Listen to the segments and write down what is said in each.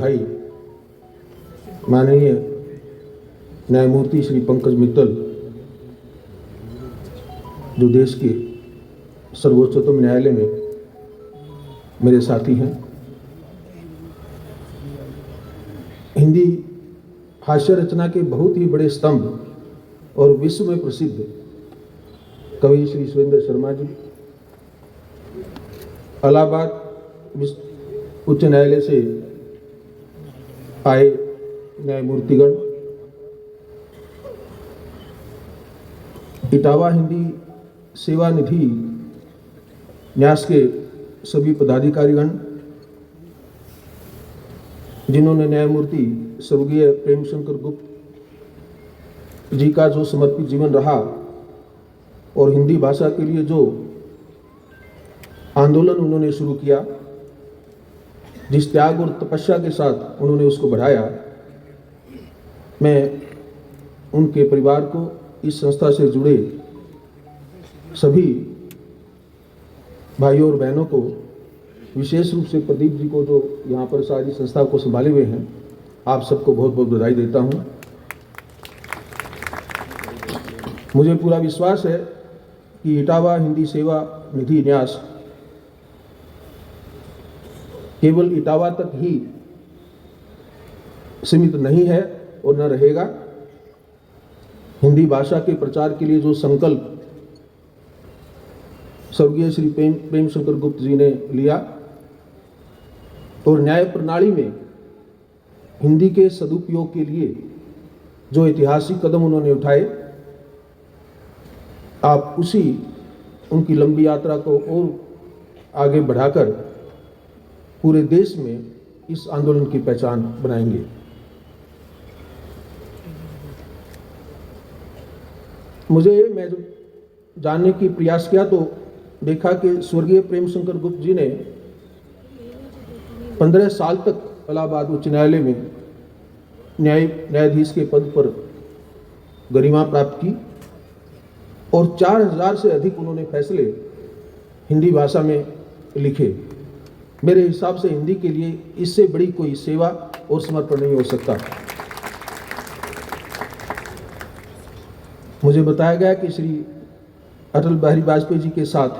भाई माननीय न्यायमूर्ति श्री पंकज मित्तल, जो देश के सर्वोच्चतम न्यायालय में मेरे साथी हैं, हिंदी हास्य रचना के बहुत ही बड़े स्तंभ और विश्व में प्रसिद्ध कवि श्री सुरेंद्र शर्मा जी, इलाहाबाद उच्च न्यायालय से आए न्यायमूर्तिगण, इटावा हिंदी सेवा निधि न्यास के सभी पदाधिकारीगण, जिन्होंने न्यायमूर्ति स्वर्गीय प्रेमशंकर गुप्त जी का जो समर्पित जीवन रहा और हिंदी भाषा के लिए जो आंदोलन उन्होंने शुरू किया, जिस त्याग और तपस्या के साथ उन्होंने उसको बढ़ाया, मैं उनके परिवार को, इस संस्था से जुड़े सभी भाइयों और बहनों को, विशेष रूप से प्रदीप जी को जो यहाँ पर सारी संस्था को संभाले हुए हैं, आप सबको बहुत बहुत बधाई देता हूँ। मुझे पूरा विश्वास है कि इटावा हिंदी सेवा निधि न्यास केवल इटावा तक ही सीमित नहीं है और न रहेगा। हिंदी भाषा के प्रचार के लिए जो संकल्प स्वर्गीय श्री प्रेमशंकर गुप्त जी ने लिया और न्याय प्रणाली में हिंदी के सदुपयोग के लिए जो ऐतिहासिक कदम उन्होंने उठाए, आप उसी उनकी लंबी यात्रा को और आगे बढ़ाकर पूरे देश में इस आंदोलन की पहचान बनाएंगे। मैं जो जानने की प्रयास किया तो देखा कि स्वर्गीय प्रेमशंकर गुप्त जी ने 15 साल तक इलाहाबाद उच्च न्यायालय में न्यायाधीश के पद पर गरिमा प्राप्त की और 4000 से अधिक उन्होंने फैसले हिंदी भाषा में लिखे। मेरे हिसाब से हिंदी के लिए इससे बड़ी कोई सेवा और समर्पण नहीं हो सकता। मुझे बताया गया कि श्री अटल बिहारी वाजपेयी जी के साथ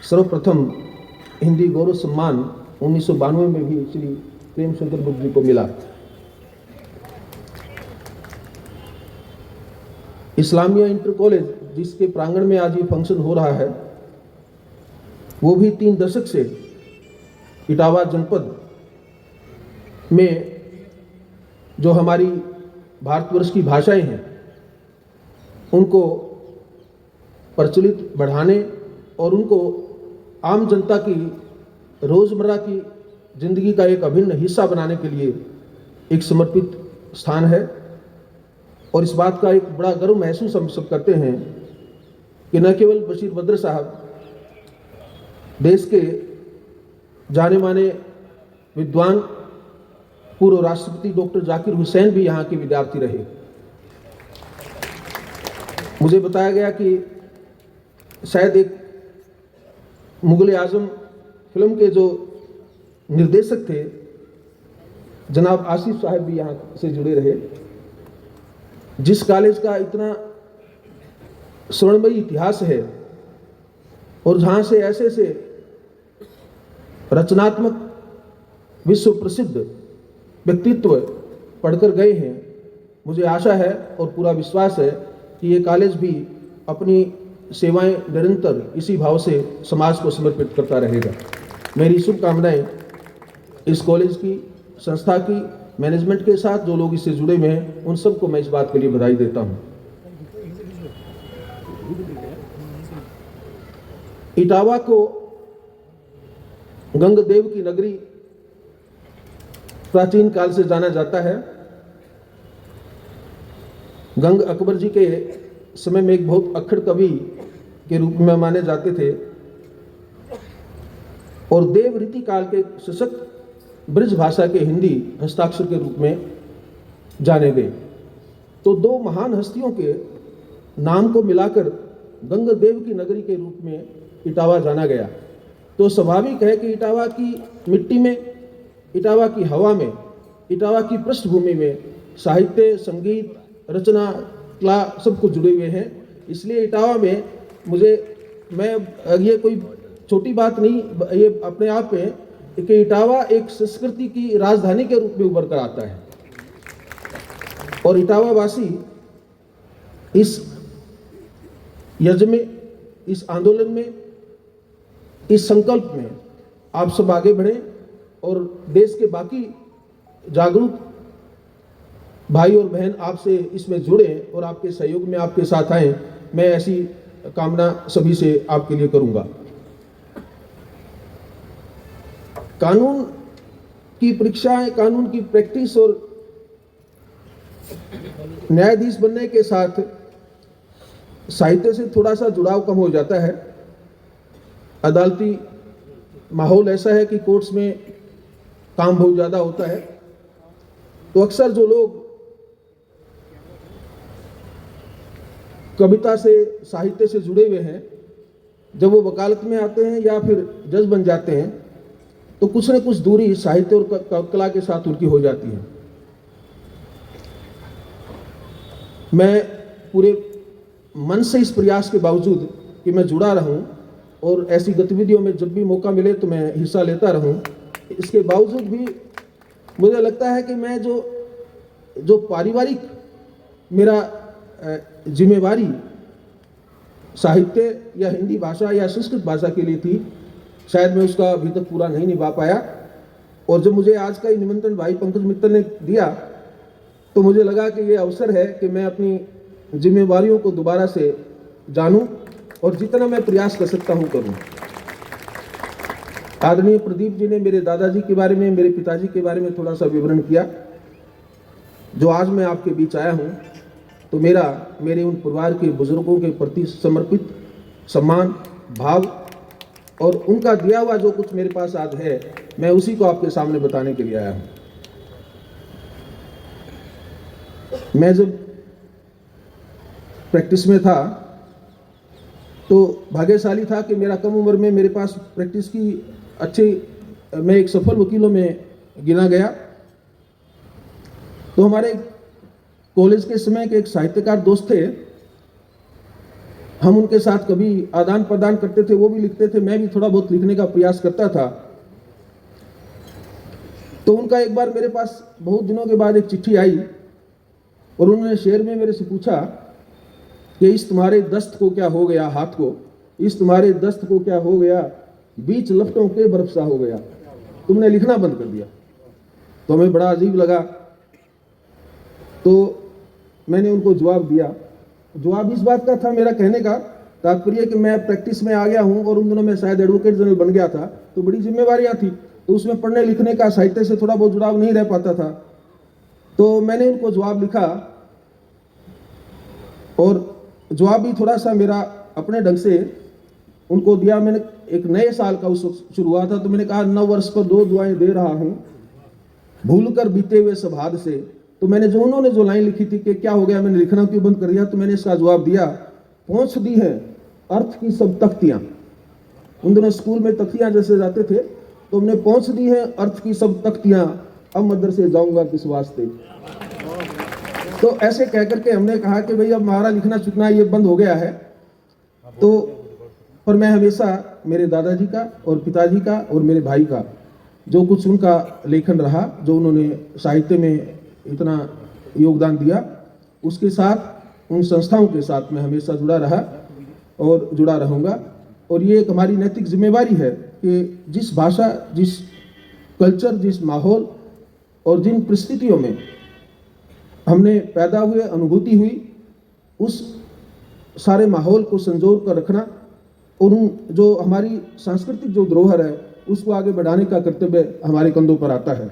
सर्वप्रथम हिंदी गौरव सम्मान 1992 में भी श्री प्रेमशंकर गुप्त जी को मिला। इस्लामिया इंटर कॉलेज, जिसके प्रांगण में आज ये फंक्शन हो रहा है, वो भी 3 दशक से इटावा जनपद में जो हमारी भारतवर्ष की भाषाएं हैं उनको प्रचलित बढ़ाने और उनको आम जनता की रोजमर्रा की जिंदगी का एक अभिन्न हिस्सा बनाने के लिए एक समर्पित स्थान है। और इस बात का एक बड़ा गर्व महसूस हम सब करते हैं कि न केवल बशीर बद्र साहब देश के जाने माने विद्वान पूर्व राष्ट्रपति डॉक्टर जाकिर हुसैन भी यहाँ के विद्यार्थी रहे। मुझे बताया गया कि शायद एक मुगल आजम फिल्म के जो निर्देशक थे जनाब आसिफ साहब भी यहाँ से जुड़े रहे। जिस कॉलेज का इतना स्वर्णमयी इतिहास है और जहाँ से ऐसे से रचनात्मक विश्व प्रसिद्ध व्यक्तित्व पढ़कर गए हैं, मुझे आशा है और पूरा विश्वास है कि ये कॉलेज भी अपनी सेवाएं निरंतर इसी भाव से समाज को समर्पित करता रहेगा। मेरी शुभकामनाएं इस कॉलेज की, संस्था की, मैनेजमेंट के साथ जो लोग इससे जुड़े हुए हैं, उन सबको मैं इस बात के लिए बधाई देता हूं। इटावा को गंगदेव की नगरी प्राचीन काल से जाना जाता है। गंग अकबर जी के समय में एक बहुत अक्खड़ कवि के रूप में माने जाते थे और देव रीति काल के सशक्त ब्रज भाषा के हिंदी हस्ताक्षर के रूप में जाने गए। तो 2 महान हस्तियों के नाम को मिलाकर गंगदेव की नगरी के रूप में इटावा जाना गया। तो स्वाभाविक है कि इटावा की मिट्टी में, इटावा की हवा में इटावा की पृष्ठभूमि में साहित्य, संगीत, रचना, कला सब कुछ जुड़े हुए हैं। इसलिए इटावा में ये कोई छोटी बात नहीं, ये अपने आप में कि इटावा एक संस्कृति की राजधानी के रूप में उभर कर आता है। और इटावा वासी इस यज्ञ में, इस आंदोलन में, इस संकल्प में आप सब आगे बढ़ें और देश के बाकी जागरूक भाई और बहन आपसे इसमें जुड़े और आपके सहयोग में आपके साथ आए। मैं ऐसी कामना सभी से आपके लिए करूंगा। कानून की परीक्षाएं, कानून की प्रैक्टिस और न्यायाधीश बनने के साथ साहित्य से थोड़ा सा जुड़ाव कम हो जाता है। अदालती माहौल ऐसा है कि कोर्ट्स में काम बहुत ज़्यादा होता है, तो अक्सर जो लोग कविता से, साहित्य से जुड़े हुए हैं, जब वो वकालत में आते हैं या फिर जज बन जाते हैं तो कुछ न कुछ दूरी साहित्य और कला के साथ उनकी हो जाती है। मैं पूरे मन से इस प्रयास के बावजूद कि मैं जुड़ा रहूं और ऐसी गतिविधियों में जब भी मौका मिले तो मैं हिस्सा लेता रहूं, इसके बावजूद भी मुझे लगता है कि मैं जो पारिवारिक मेरा जिम्मेवारी साहित्य या हिंदी भाषा या संस्कृत भाषा के लिए थी, शायद मैं उसका अभी तक पूरा नहीं निभा पाया। और जब मुझे आज का ये निमंत्रण भाई पंकज मित्तल ने दिया तो मुझे लगा कि ये अवसर है कि मैं अपनी जिम्मेवारियों को दोबारा से जानूं और जितना मैं प्रयास कर सकता हूं करूं। आदरणीय प्रदीप जी ने मेरे दादाजी के बारे में, मेरे पिताजी के बारे में थोड़ा सा विवरण किया। जो आज मैं आपके बीच आया हूं तो मेरे उन परिवार के बुजुर्गों के प्रति समर्पित सम्मान भाव और उनका दिया हुआ जो कुछ मेरे पास आज है, मैं उसी को आपके सामने बताने के लिए आया हूं। मैं जब प्रैक्टिस में था तो भाग्यशाली था कि मेरा कम उम्र में मेरे पास प्रैक्टिस की मैं एक सफल वकीलों में गिना गया। तो हमारे कॉलेज के समय के एक साहित्यकार दोस्त थे, हम उनके साथ कभी आदान प्रदान करते थे, वो भी लिखते थे, मैं भी थोड़ा बहुत लिखने का प्रयास करता था। तो उनका एक बार मेरे पास बहुत दिनों के बाद एक चिट्ठी आई और उन्होंने शेर में मेरे से पूछा कि इस तुम्हारे दस्त को क्या हो गया, हाथ को, इस तुम्हारे दस्त को क्या हो गया, बीच लपटों के बर्फ सा हो गया, तुमने लिखना बंद कर दिया। तो हमें बड़ा अजीब लगा। तो मैंने उनको जवाब दिया। जवाब इस बात का था, मेरा कहने का तात्पर्य कि मैं प्रैक्टिस में आ गया हूं और उन दिनों में शायद एडवोकेट जनरल बन गया था, तो बड़ी जिम्मेवारियां थी, तो उसमें पढ़ने लिखने का, साहित्य से थोड़ा बहुत जुड़ाव नहीं रह पाता था। तो मैंने उनको जवाब लिखा और जवाब भी थोड़ा सा मेरा अपने ढंग से उनको दिया। मैंने एक नए साल का उस वक्त शुरू हुआ था, तो मैंने कहा 9 वर्ष पर 2 दुआएं दे रहा हूं, भूल कर बीते हुए सब हाथ से। तो मैंने उन्होंने जो लाइन लिखी थी कि क्या हो गया, मैंने लिखना क्यों बंद कर दिया, तो मैंने इसका जवाब दिया, पहुंच दी है अर्थ की सब तख्तियां। उन दिनों स्कूल में तख्तियां जैसे जाते थे, तो हमने पहुंच दी है अर्थ की सब तख्तियां, अब मदरसे जाऊंगा किस वास्ते। तो ऐसे कह करके हमने कहा कि भाई अब हमारा लिखना चुकना ये बंद हो गया है। तो पर मैं हमेशा मेरे दादाजी का और पिताजी का और मेरे भाई का जो कुछ उनका लेखन रहा, जो उन्होंने साहित्य में इतना योगदान दिया, उसके साथ, उन संस्थाओं के साथ मैं हमेशा जुड़ा रहा और जुड़ा रहूँगा। और ये एक हमारी नैतिक जिम्मेवारी है कि जिस भाषा, जिस कल्चर, जिस माहौल और जिन परिस्थितियों में हमने पैदा हुए, अनुभूति हुई, उस सारे माहौल को संजो कर रखना और उन जो हमारी सांस्कृतिक जो धरोहर है उसको आगे बढ़ाने का कर्तव्य हमारे कंधों पर आता है।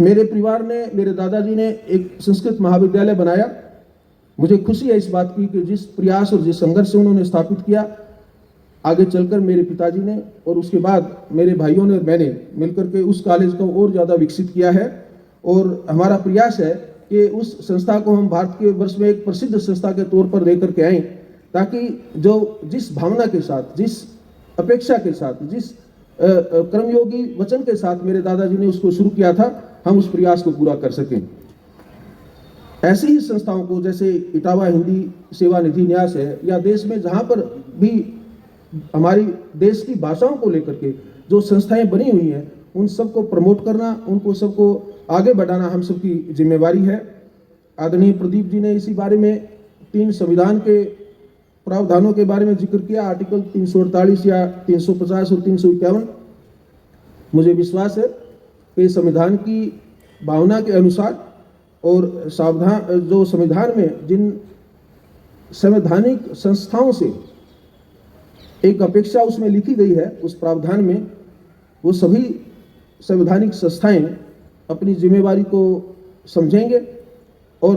मेरे परिवार ने, मेरे दादाजी ने एक संस्कृत महाविद्यालय बनाया। मुझे खुशी है इस बात की कि जिस प्रयास और जिस संघर्ष से उन्होंने स्थापित किया, आगे चलकर मेरे पिताजी ने और उसके बाद मेरे भाइयों ने और मैंने मिलकर के उस कॉलेज को और ज़्यादा विकसित किया है। और हमारा प्रयास है कि उस संस्था को हम भारत के वर्ष में एक प्रसिद्ध संस्था के तौर पर लेकर के आएँ, ताकि जिस भावना के साथ, जिस अपेक्षा के साथ, जिस कर्मयोगी वचन के साथ मेरे दादाजी ने उसको शुरू किया था, हम उस प्रयास को पूरा कर सकें। ऐसी ही संस्थाओं को, जैसे इटावा हिंदी सेवा निधि न्यास है, या देश में जहाँ पर भी हमारी देश की भाषाओं को लेकर के जो संस्थाएं बनी हुई हैं, उन सबको प्रमोट करना, उनको सबको आगे बढ़ाना हम सबकी जिम्मेवारी है। आदरणीय प्रदीप जी ने इसी बारे में 3 संविधान के प्रावधानों के बारे में जिक्र किया, आर्टिकल 348 या 350 और 351। मुझे विश्वास है कि संविधान की भावना के अनुसार और सावधान जो संविधान में जिन संवैधानिक संस्थाओं से एक अपेक्षा उसमें लिखी गई है, उस प्रावधान में वो सभी संवैधानिक संस्थाएं अपनी जिम्मेवारी को समझेंगे और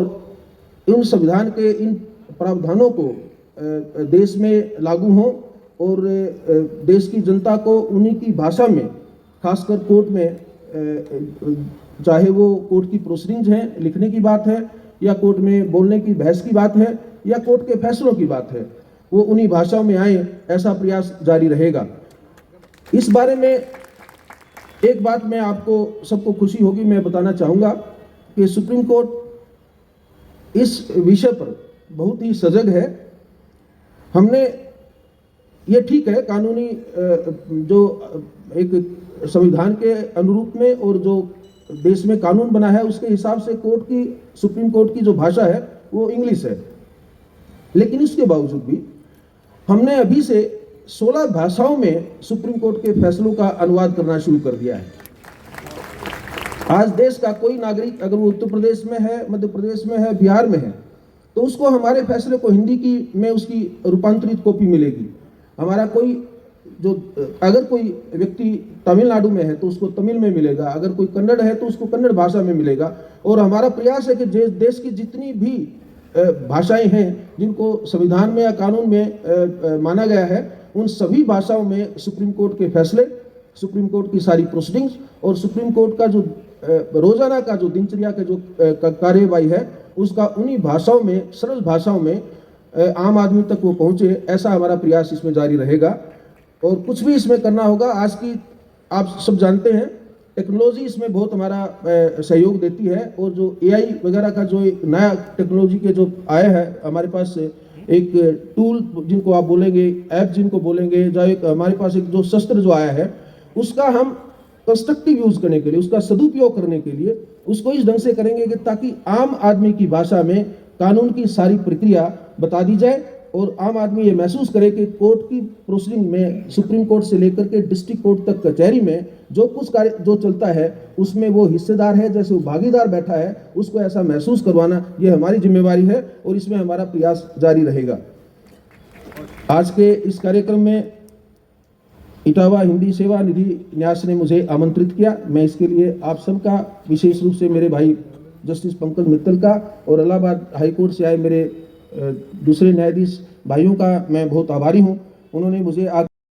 इन संविधान के इन प्रावधानों को देश में लागू हों और देश की जनता को उन्हीं की भाषा में, खासकर कोर्ट में, चाहे वो कोर्ट की प्रोसीडिंग्स हैं, लिखने की बात है, या कोर्ट में बोलने की, बहस की बात है, या कोर्ट के फैसलों की बात है, वो उन्हीं भाषाओं में आए, ऐसा प्रयास जारी रहेगा। इस बारे में एक बात मैं आपको सबको खुशी होगी, मैं बताना चाहूँगा कि सुप्रीम कोर्ट इस विषय पर बहुत ही सजग है। हमने, ये ठीक है, कानूनी जो एक संविधान के अनुरूप में और जो देश में कानून बना है उसके हिसाब से कोर्ट की, सुप्रीम कोर्ट की जो भाषा है वो इंग्लिश है, लेकिन इसके बावजूद भी हमने अभी से 16 भाषाओं में सुप्रीम कोर्ट के फैसलों का अनुवाद करना शुरू कर दिया है। आज देश का कोई नागरिक अगर वो उत्तर प्रदेश में है, मध्य प्रदेश में है, बिहार में है, तो उसको हमारे फैसले को हिंदी की में उसकी रूपांतरित कॉपी मिलेगी। हमारा कोई जो, अगर कोई व्यक्ति तमिलनाडु में है तो उसको तमिल में मिलेगा, अगर कोई कन्नड़ है तो उसको कन्नड़ भाषा में मिलेगा। और हमारा प्रयास है कि देश की जितनी भी भाषाएं हैं जिनको संविधान में या कानून में माना गया है, उन सभी भाषाओं में सुप्रीम कोर्ट के फैसले, सुप्रीम कोर्ट की सारी प्रोसीडिंग्स और सुप्रीम कोर्ट का जो रोजाना का जो दिनचर्या का जो कार्यवाही है, उसका उन्हीं भाषाओं में, सरल भाषाओं में आम आदमी तक वो पहुंचे, ऐसा हमारा प्रयास इसमें जारी रहेगा। और कुछ भी इसमें करना होगा। आज की आप सब जानते हैं, टेक्नोलॉजी इसमें बहुत हमारा सहयोग देती है, और जो एआई वगैरह का जो एक नया टेक्नोलॉजी के जो आया है हमारे पास, एक टूल जिनको आप बोलेंगे, ऐप जिनको बोलेंगे, जो एक हमारे पास एक जो शस्त्र जो आया है, उसका हम कंस्ट्रक्टिव यूज करने के लिए, उसका सदुपयोग करने के लिए उसको इस ढंग से करेंगे कि ताकि आम आदमी की भाषा में कानून की सारी प्रक्रिया बता दी जाए और आम आदमी ये महसूस करे कि कोर्ट की प्रोसीडिंग में, सुप्रीम कोर्ट से लेकर के डिस्ट्रिक्ट कोर्ट तक कचहरी में जो कुछ कार्य जो चलता है उसमें वो हिस्सेदार है, जैसे वो भागीदार बैठा है, उसको ऐसा महसूस करवाना, ये हमारी जिम्मेवारी है और इसमें हमारा प्रयास जारी रहेगा। आज के इस कार्यक्रम में इटावा हिंदी सेवा निधि न्यास ने मुझे आमंत्रित किया। मैं इसके लिए आप सबका, विशेष रूप से मेरे भाई जस्टिस पंकज मित्तल का और इलाहाबाद हाईकोर्ट से आए मेरे दूसरे न्यायाधीश भाइयों का मैं बहुत आभारी हूं। उन्होंने मुझे